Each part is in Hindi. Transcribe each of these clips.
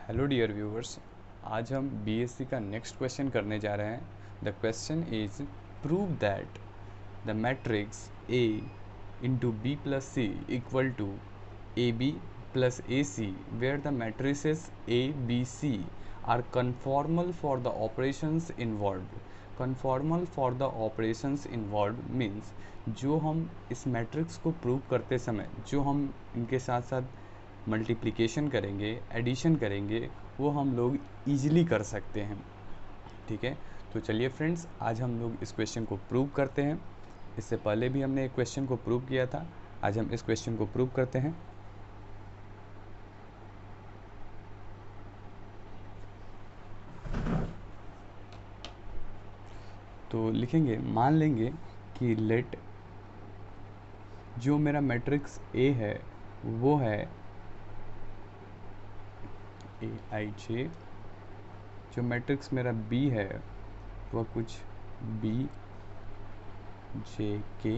हेलो डियर व्यूअर्स, आज हम बीएससी का नेक्स्ट क्वेश्चन करने जा रहे हैं। The question is prove that the matrix A into B plus C equal to A B plus A C where the matrices A B C are conformal for the operations involved. Conformal for the operations involved means जो हम इस मैट्रिक्स को प्रूव करते समय जो हम इनके साथ साथ मल्टीप्लिकेशन करेंगे, एडिशन करेंगे, वो हम लोग ईजिली कर सकते हैं। ठीक है, तो चलिए फ्रेंड्स, आज हम लोग इस क्वेश्चन को प्रूव करते हैं। इससे पहले भी हमने एक क्वेश्चन को प्रूव किया था, आज हम इस क्वेश्चन को प्रूव करते हैं। तो लिखेंगे, मान लेंगे कि लेट जो मेरा मैट्रिक्स ए है वो है ए आई जे, जो मैट्रिक्स मेरा बी है वह कुछ बी जे के,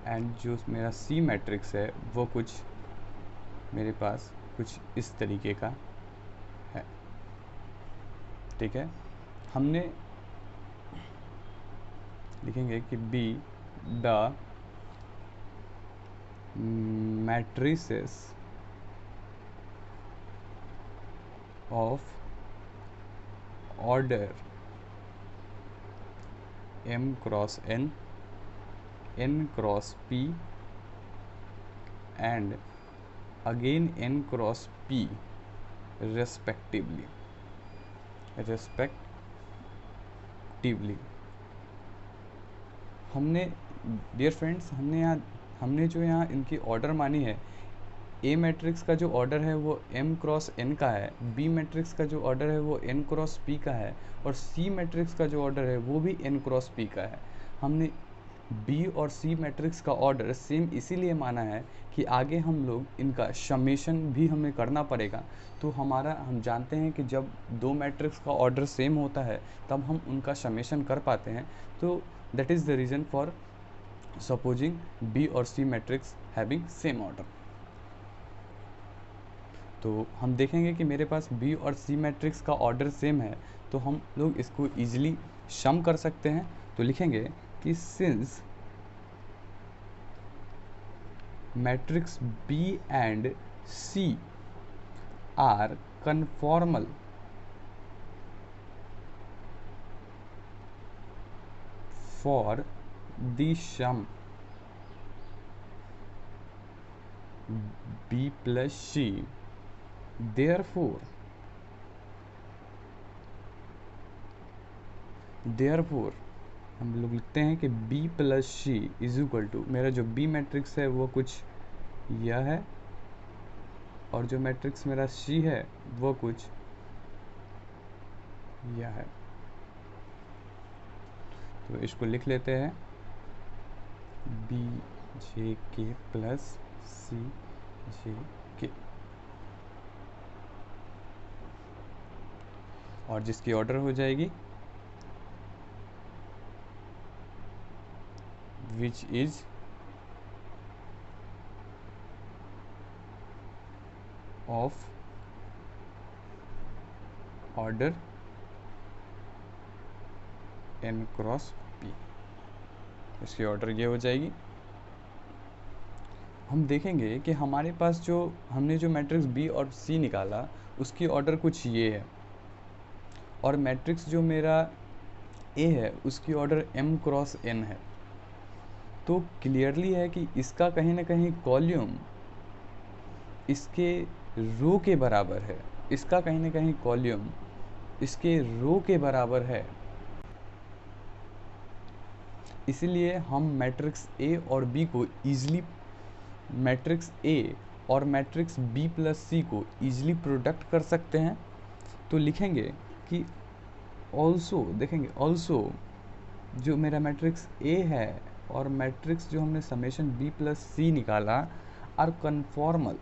एंड जो मेरा सी मैट्रिक्स है वो कुछ मेरे पास कुछ इस तरीके का है। ठीक है, हमने लिखेंगे कि be the matrices of order m cross n, n cross p and again n cross p respectively हमने डियर फ्रेंड्स हमने जो यहाँ इनकी ऑर्डर मानी है, ए मैट्रिक्स का जो ऑर्डर है वो m क्रॉस n का है, बी मैट्रिक्स का जो ऑर्डर है वो n क्रॉस p का है, और सी मैट्रिक्स का जो ऑर्डर है वो भी n क्रॉस p का है। हमने बी और सी मैट्रिक्स का ऑर्डर सेम इसीलिए माना है कि आगे हम लोग इनका समेशन भी हमें करना पड़ेगा। तो हम जानते हैं कि जब दो मैट्रिक्स का ऑर्डर सेम होता है तब हम उनका समेशन कर पाते हैं। तो that is the reason for supposing B और C matrix having same order. तो हम देखेंगे कि मेरे पास बी और सी मैट्रिक्स का ऑर्डर सेम है, तो हम लोग इसको ईजिली सम कर सकते हैं। तो लिखेंगे कि since matrix B and C are conformal for the sum B plus C, therefore हम लोग लिखते हैं कि b plus C is equal to, मेरा जो b मैट्रिक्स है वो कुछ यह है, और जो मैट्रिक्स मेरा c है वो कुछ यह है। तो इसको लिख लेते हैं b जे के प्लस सी जे के, और जिसकी ऑर्डर हो जाएगी which is of order n cross p, इसकी ऑर्डर ये हो जाएगी। हम देखेंगे कि हमारे पास जो हमने जो मैट्रिक्स बी और सी निकाला उसकी ऑर्डर कुछ ये है, और मैट्रिक्स जो मेरा ए है उसकी ऑर्डर m क्रॉस n है। तो क्लियरली है कि इसका कहीं ना कहीं कॉल्यूम इसके रो के बराबर है, इसका कहीं ना कहीं कॉल्यूम इसके रो के बराबर है। इसीलिए हम मैट्रिक्स ए और बी को ईजिली, मैट्रिक्स ए और मैट्रिक्स बी प्लस सी को ईजिली प्रोडक्ट कर सकते हैं। तो लिखेंगे कि ऑल्सो, देखेंगे ऑल्सो जो मेरा मैट्रिक्स ए है और मैट्रिक्स जो हमने समेशन बी प्लस सी निकाला are conformal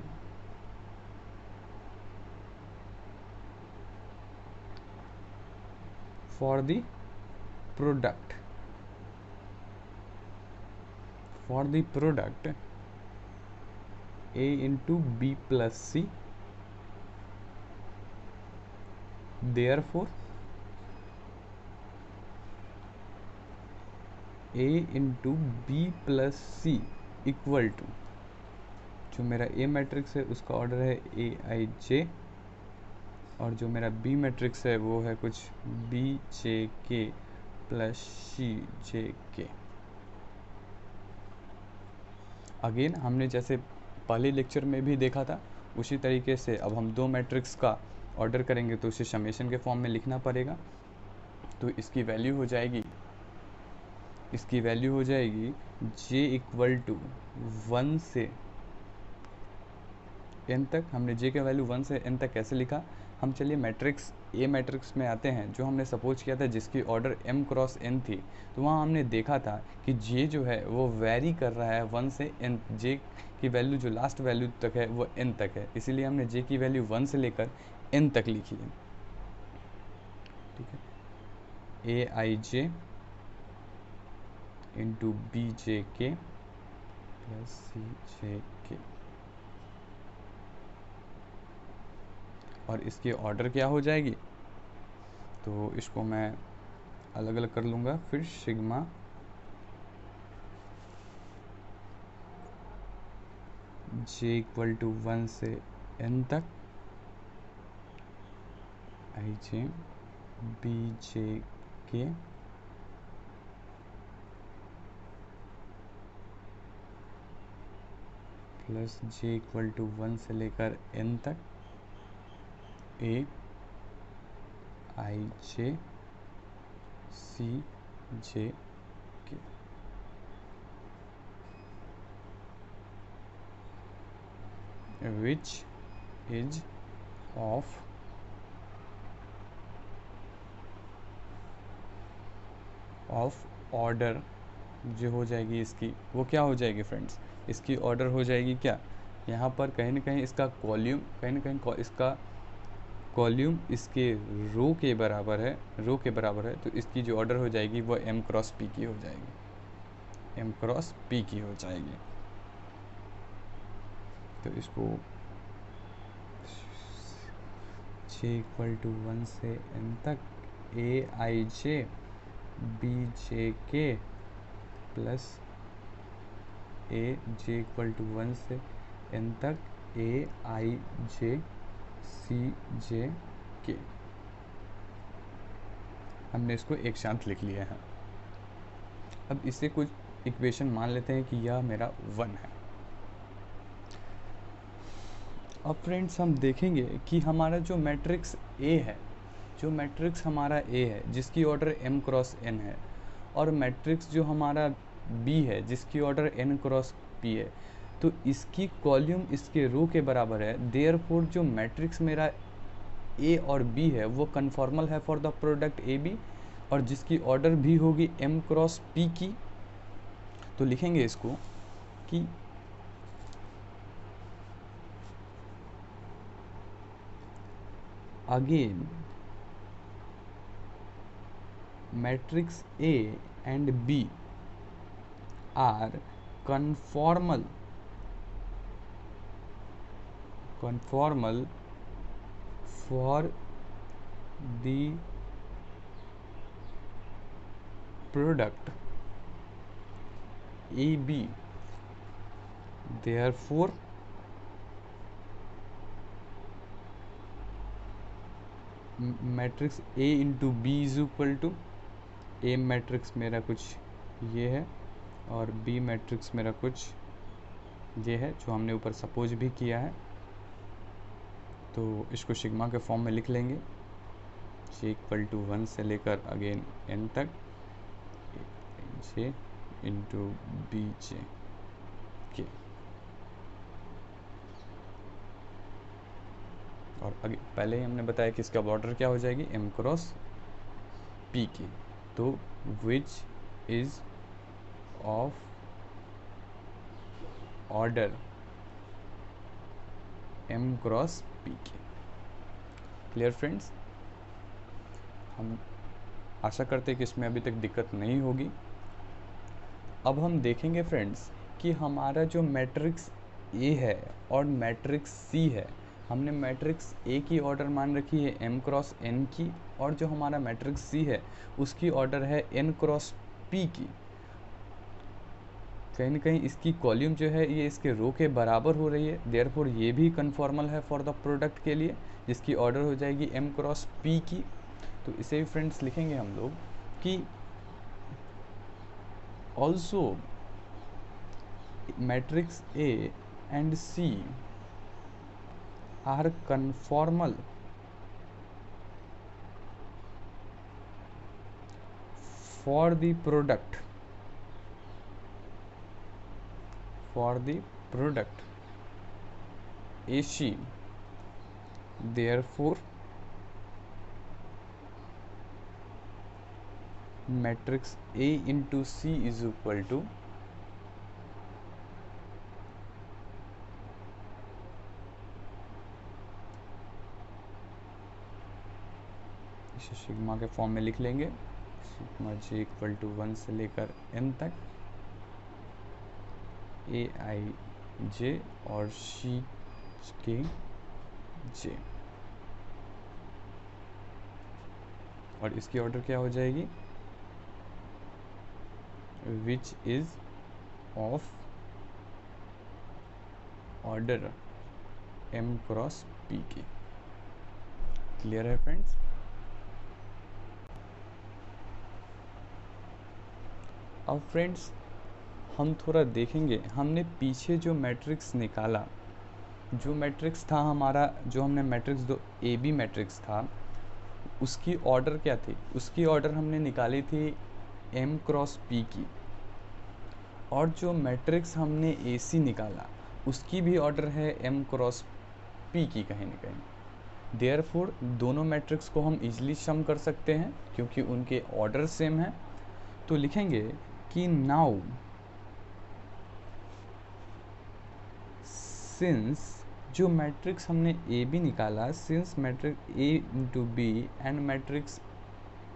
for the product A into B plus C therefore A into B plus C equal to, जो मेरा ए मैट्रिक्स है उसका ऑर्डर है ए आई जे, और जो मेरा बी मैट्रिक्स है वो है कुछ बी जे के प्लस सी जे के। अगेन हमने जैसे पहले लेक्चर में भी देखा था उसी तरीके से अब हम दो मैट्रिक्स का ऑर्डर करेंगे तो उसे समेशन के फॉर्म में लिखना पड़ेगा। तो इसकी वैल्यू हो जाएगी j इक्वल टू 1 से n तक। हमने j का वैल्यू 1 से n तक कैसे लिखा, हम चलिए मैट्रिक्स ए मैट्रिक्स में आते हैं जो हमने सपोज किया था जिसकी ऑर्डर m क्रॉस n थी। तो वहाँ हमने देखा था कि j जो है वो वेरी कर रहा है 1 से n, j की वैल्यू जो लास्ट वैल्यू तक है वो n तक है, इसीलिए हमने j की वैल्यू 1 से लेकर n तक लिखी है। ठीक है, ए I J into B J K plus C J के, और इसकी ऑर्डर क्या हो जाएगी, तो इसको मैं अलग अलग कर लूँगा। फिर सिग्मा जे इक्वल टू 1 से n तक आई जे B J K plus J equal to 1 से लेकर n तक ए आई जे सी जे के। विच इज ऑफ ऑर्डर जो हो जाएगी इसकी, वो क्या हो जाएगी फ्रेंड्स, इसकी ऑर्डर हो जाएगी क्या, यहाँ पर कहीं ना कहीं इसका कॉल्यूम, कहीं ना कहीं इसका कॉल्यूम इसके रो के बराबर है, तो इसकी जो ऑर्डर हो जाएगी वो m क्रॉस p की हो जाएगी, m क्रॉस p की हो जाएगी। तो इसको j इक्वल टू 1 से n तक ए I J B J K plus A J equal to 1 से n तक ए I J C J K, हमने इसको एक साथ लिख लिया है। अब इसे कुछ इक्वेशन मान लेते हैं कि यह मेरा 1 है। अब फ्रेंड्स हम देखेंगे कि हमारा जो मैट्रिक्स ए है, जिसकी ऑर्डर m क्रॉस n है, और मैट्रिक्स जो हमारा b है जिसकी ऑर्डर n क्रॉस p है, तो इसकी कॉल्यूम इसके रो के बराबर है। देयरफॉर जो मैट्रिक्स मेरा a और b है वो कन्फॉर्मल है for the product A B, और जिसकी ऑर्डर भी होगी m क्रॉस p की। तो लिखेंगे इसको कि again matrix A and B are conformal for the product AB. Therefore matrix A into B is equal to, A matrix मेरा कुछ ये है और B मैट्रिक्स मेरा कुछ ये है जो हमने ऊपर सपोज भी किया है। तो इसको सिग्मा के फॉर्म में लिख लेंगे, J इक्वल टू 1 से लेकर अगेन n तक J इंटू बी जे के, और पहले ही हमने बताया कि इसका बॉर्डर क्या हो जाएगी m क्रॉस p की। तो which is of order m cross p की। क्लियर फ्रेंड्स, हम आशा करते हैं कि इसमें अभी तक दिक्कत नहीं होगी। अब हम देखेंगे फ्रेंड्स कि हमारा जो मैट्रिक्स A है और मैट्रिक्स C है, हमने मैट्रिक्स ए की ऑर्डर मान रखी है m क्रॉस n की, और जो हमारा मैट्रिक्स सी है उसकी ऑर्डर है n क्रॉस p की। कहीं ना कहीं इसकी कॉल्यूम जो है ये इसके रो के बराबर हो रही है, देयरफॉर ये भी कन्फॉर्मल है फॉर द प्रोडक्ट के लिए, जिसकी ऑर्डर हो जाएगी m क्रॉस p की। तो इसे भी फ्रेंड्स लिखेंगे हम लोग कि also matrix A and C are conformal for the product AC, therefore matrix A into C is equal to इसे सिग्मा के फॉर्म में लिख लेंगे, सिग्मा j इक्वल टू 1 से लेकर n तक ए आई जे और सी के जे, और इसकी ऑर्डर क्या हो जाएगी, which is of order m cross p की। क्लियर है फ्रेंड्स? अब फ्रेंड्स हम थोड़ा देखेंगे, हमने पीछे जो मैट्रिक्स निकाला, जो मैट्रिक्स था हमारा, जो हमने मैट्रिक्स दो ए बी मैट्रिक्स था, उसकी ऑर्डर क्या थी, उसकी ऑर्डर हमने निकाली थी m क्रॉस p की, और जो मैट्रिक्स हमने ए सी निकाला उसकी भी ऑर्डर है m क्रॉस p की कहीं ना कहीं। देयरफॉर दोनों मैट्रिक्स को हम इजीली सम कर सकते हैं क्योंकि उनके ऑर्डर सेम है। तो लिखेंगे कि नाउ सिंस जो मैट्रिक्स हमने ए बी निकाला, since matrix A into B and matrix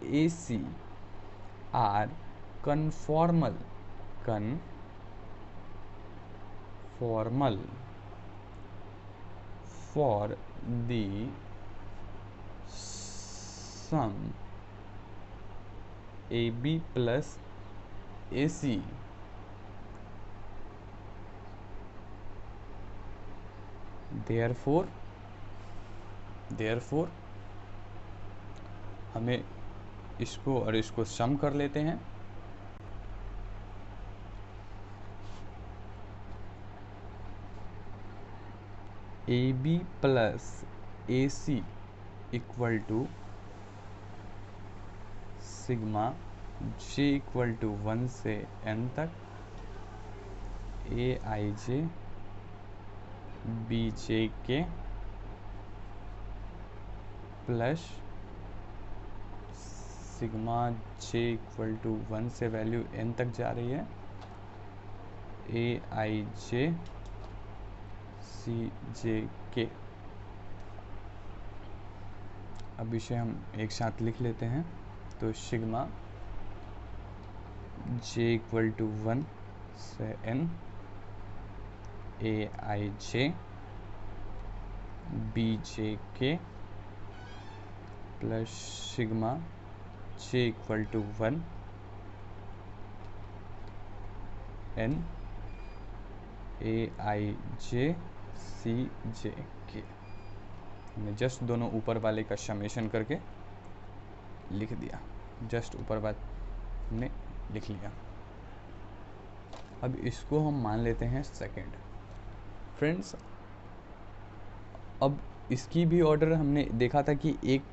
A C are conformal for the sum A B plus A C, therefore हमें इसको और इसको सम कर लेते हैं। A B plus A C equal to sigma J equal to 1 से n तक ए I J B J K plus sigma J equal to 1 से वैल्यू n तक जा रही है ए आई जे सी जे के। अब इसे हम एक साथ लिख लेते हैं, तो सिग्मा जे इक्वल टू 1 से n A I J B J K plus sigma J equal to 1 n A I J C J K. हमने जस्ट दोनों ऊपर वाले का समेशन करके लिख दिया, जस्ट ऊपर वाले हमने लिख लिया। अब इसको हम मान लेते हैं सेकंड। फ्रेंड्स अब इसकी भी ऑर्डर हमने देखा था कि एक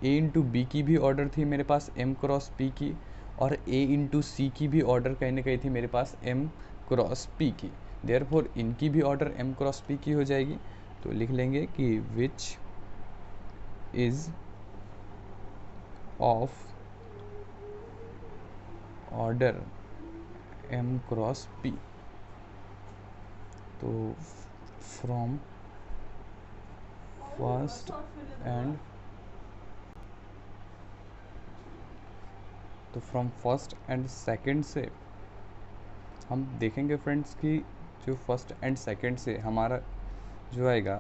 ए इंटू बी की भी ऑर्डर थी मेरे पास m क्रॉस p की, और a इंटू सी की भी ऑर्डर कहीं ना कहीं थी मेरे पास m क्रॉस p की। देयरफॉर इनकी भी ऑर्डर m क्रॉस p की हो जाएगी। तो लिख लेंगे कि which is of order m cross p। तो from first and from first and second से हम देखेंगे फ्रेंड्स कि जो फर्स्ट एंड सेकंड से हमारा जो आएगा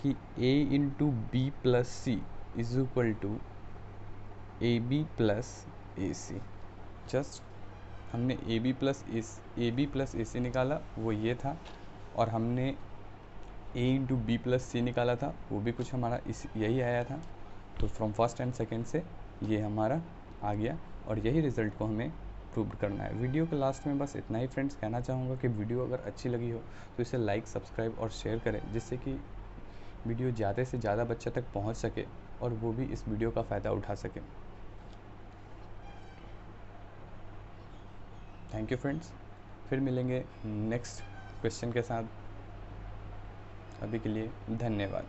कि a into B plus C is equal to A B plus A C. Just हमने ए बी प्लस ए सी निकाला, वो ये था, और हमने a into B plus C निकाला था, वो भी कुछ हमारा यही आया था। तो फ्रॉम फर्स्ट एंड सेकेंड से ये हमारा आ गया, और यही रिज़ल्ट को हमें प्रूव करना है। वीडियो के लास्ट में बस इतना ही फ्रेंड्स कहना चाहूँगा कि वीडियो अगर अच्छी लगी हो तो इसे लाइक, सब्सक्राइब और शेयर करें, जिससे कि वीडियो ज़्यादा से ज़्यादा बच्चे तक पहुँच सके और वो भी इस वीडियो का फ़ायदा उठा सके। थैंक यू फ्रेंड्स, फिर मिलेंगे नेक्स्ट क्वेश्चन के साथ। अभी के लिए धन्यवाद।